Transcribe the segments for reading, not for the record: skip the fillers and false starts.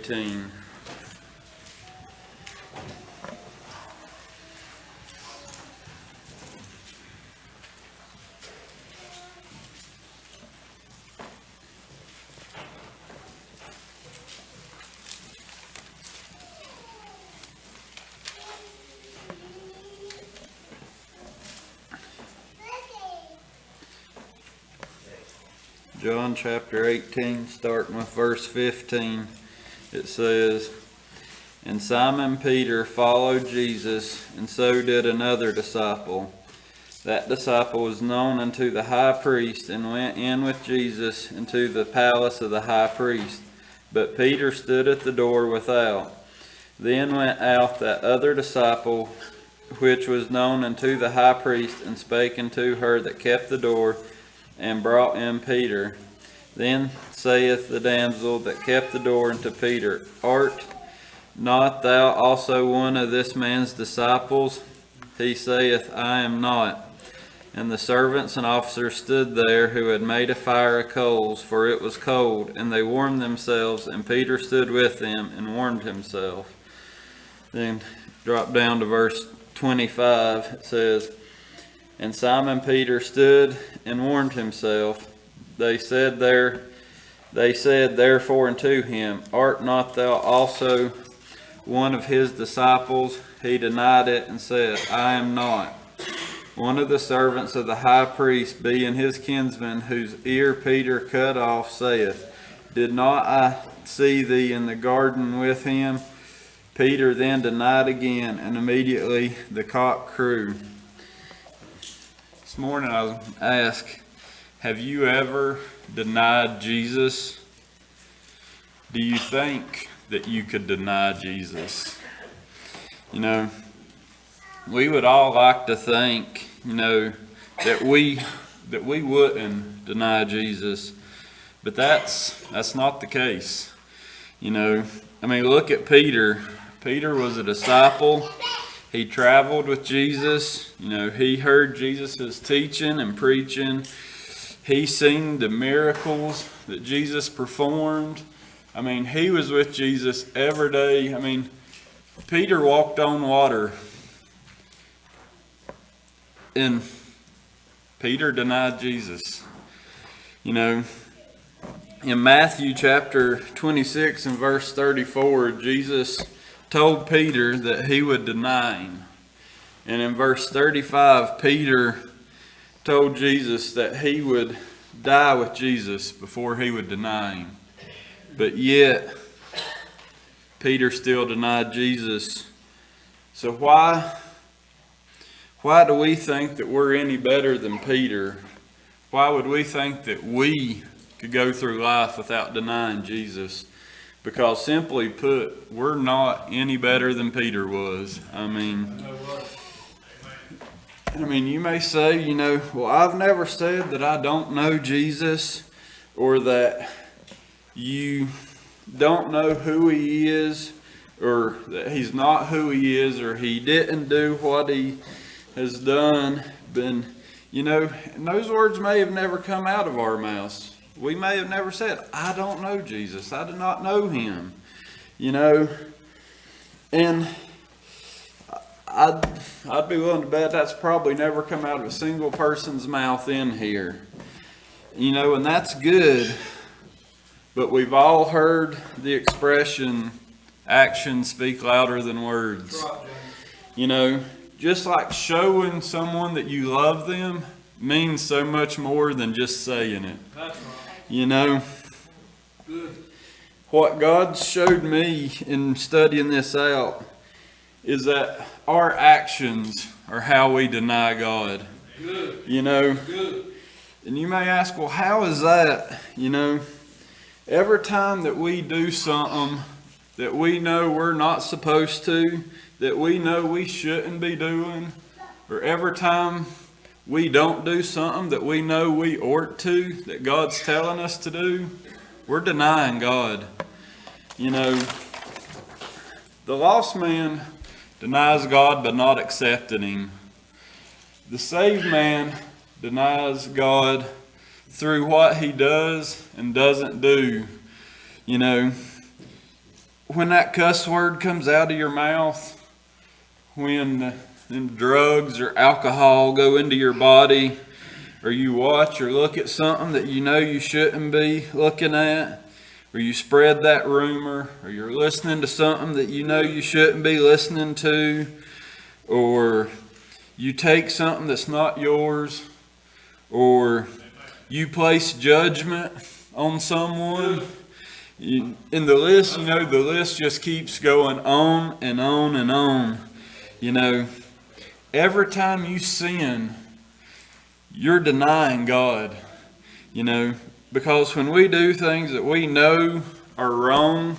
18. John chapter 18, starting with verse 15, it says, "And Simon Peter followed Jesus, and so did another disciple. That disciple was known unto the high priest, and went in with Jesus into the palace of the high priest. But Peter stood at the door without. Then went out that other disciple, which was known unto the high priest, and spake unto her that kept the door, and brought in Peter. Then saith the damsel that kept the door unto Peter, Art not thou also one of this man's disciples? He saith, I am not. And the servants and officers stood there, who had made a fire of coals, for it was cold, and they warmed themselves, and Peter stood with them and warmed himself." Then drop down to verse 25, it says, "And Simon Peter stood and warmed himself. They said therefore unto him, Art not thou also one of his disciples? He denied it, and said, I am not. One of the servants of the high priest, being his kinsman, whose ear Peter cut off, saith, Did not I see thee in the garden with him? Peter then denied again, and immediately the cock crew." This morning I was asked, have you ever denied Jesus? Do you think that you could deny Jesus? You know, we would all like to think, that we wouldn't deny Jesus, but that's not the case. Look at Peter. Peter was a disciple. He traveled with Jesus. He heard Jesus' teaching and preaching. He seen the miracles that Jesus performed. He was with Jesus every day. Peter walked on water. And Peter denied Jesus. In Matthew chapter 26 and verse 34, Jesus told Peter that he would deny him. And in verse 35, Peter told Jesus that he would die with Jesus before he would deny him. But yet, Peter still denied Jesus. So why do we think that we're any better than Peter? Why would we think that we could go through life without denying Jesus? Because simply put, we're not any better than Peter was. You may say, well, I've never said that I don't know Jesus, or that you don't know who he is, or that he's not who he is, or he didn't do what he has done. And those words may have never come out of our mouths. We may have never said, I don't know Jesus. I do not know him. And I'd be willing to bet that's probably never come out of a single person's mouth in here. And that's good. But we've all heard the expression, actions speak louder than words. Just like showing someone that you love them means so much more than just saying it. That's right. Good. What God showed me in studying this out is that our actions are how we deny God. Good. Good. And you may ask, well, how is that? Every time that we do something that we know we're not supposed to, that we know we shouldn't be doing, or every time we don't do something that we know we ought to, that God's telling us to do, we're denying God. The lost man denies God by not accepting him. The saved man denies God through what he does and doesn't do. when that cuss word comes out of your mouth, when drugs or alcohol go into your body, or you watch or look at something that you know you shouldn't be looking at, or you spread that rumor, or you're listening to something that you know you shouldn't be listening to, or you take something that's not yours, or you place judgment on someone, in the list, the list just keeps going on and on and on. Every time you sin, you're denying God, because when we do things that we know are wrong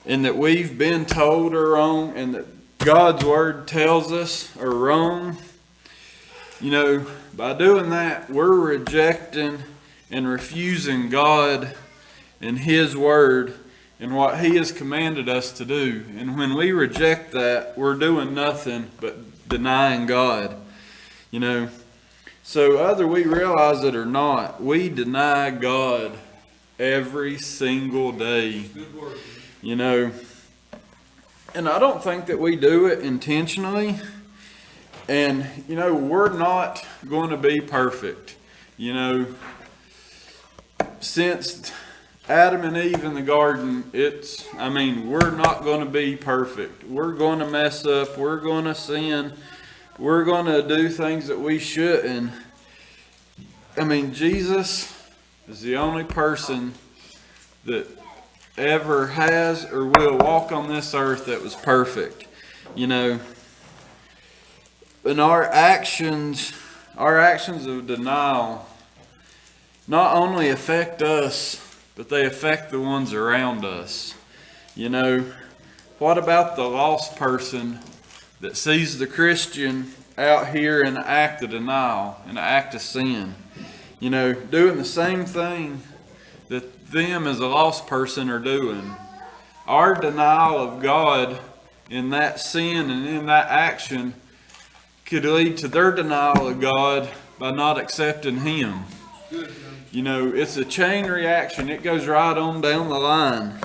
and that we've been told are wrong and that God's word tells us are wrong, by doing that, we're rejecting and refusing God and His word and what He has commanded us to do. And when we reject that, we're doing nothing but denying God. So whether we realize it or not, we deny God every single day. Good word. And I don't think that we do it intentionally. And, we're not going to be perfect. Since Adam and Eve in the garden, we're not going to be perfect. We're going to mess up. We're going to sin. We're going to do things that we shouldn't. Jesus is the only person that ever has or will walk on this earth that was perfect. And our actions of denial not only affect us, but they affect the ones around us. What about the lost person that sees the Christian out here in an act of denial, in an act of sin? Doing the same thing that them as a lost person are doing. Our denial of God in that sin and in that action could lead to their denial of God by not accepting Him. It's a chain reaction. It goes right on down the line.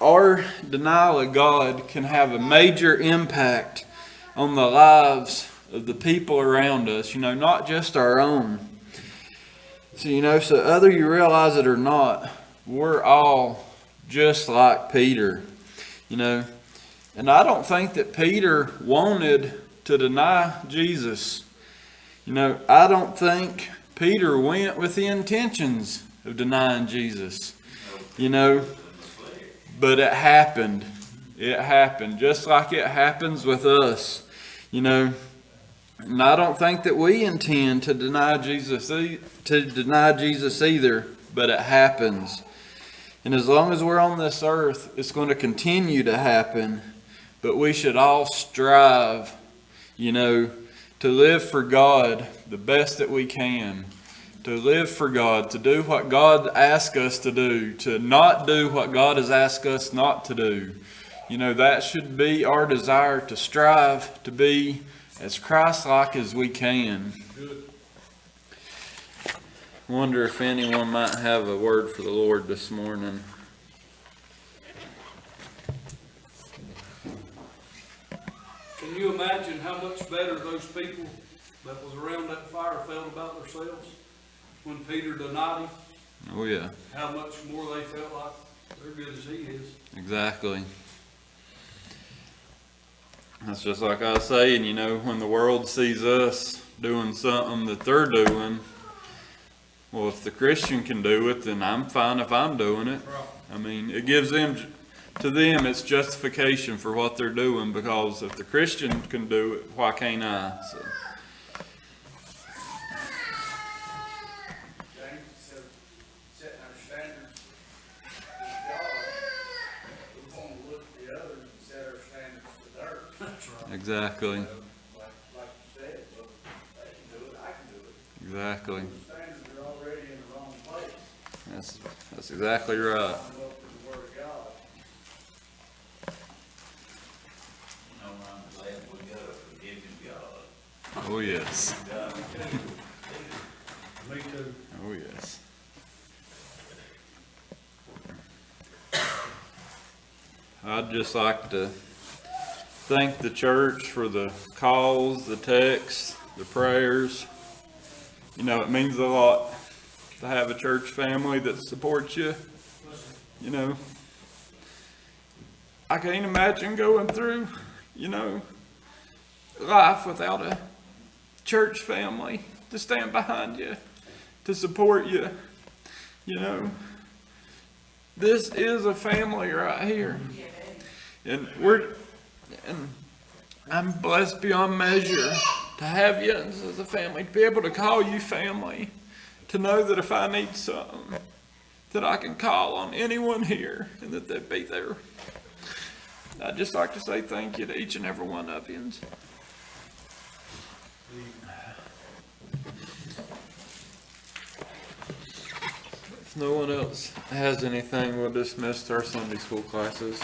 Our denial of God can have a major impact on the lives of the people around us, not just our own. So whether you realize it or not, we're all just like Peter, And I don't think that Peter wanted to deny Jesus. I don't think Peter went with the intentions of denying Jesus, but it happened. It happened just like it happens with us, And I don't think that we intend to deny Jesus either, but it happens. And as long as we're on this earth, it's going to continue to happen. But we should all strive, to live for God the best that we can. To live for God, to do what God asks us to do, to not do what God has asked us not to do. That should be our desire, to strive to be as Christ-like as we can. Wonder if anyone might have a word for the Lord this morning. Can you imagine how much better those people that was around that fire felt about themselves when Peter denied Him? Oh yeah. How much more they felt like they're good as He is. Exactly. That's just like I was saying, when the world sees us doing something that they're doing, well, if the Christian can do it, then I'm fine if I'm doing it. It gives them, to them, it's justification for what they're doing, because if the Christian can do it, why can't I? So. Exactly. Like you said, well, they can do it, I can do it. Exactly. The standards are already in the wrong place. That's exactly right. I'm up to the Word of God. I'm glad we got a forgiving God. Oh yes. Me too. Oh yes. I'd just like to thank the church for the calls, the texts, the prayers. You know, it means a lot to have a church family that supports you. You know, I can't imagine going through, you know, life without a church family to stand behind you, to support you. You know, this is a family right here. And I'm blessed beyond measure to have you as a family, to be able to call you family, to know that if I need something, that I can call on anyone here and that they'd be there. I'd just like to say thank you to each and every one of you. If no one else has anything, we'll dismiss our Sunday school classes.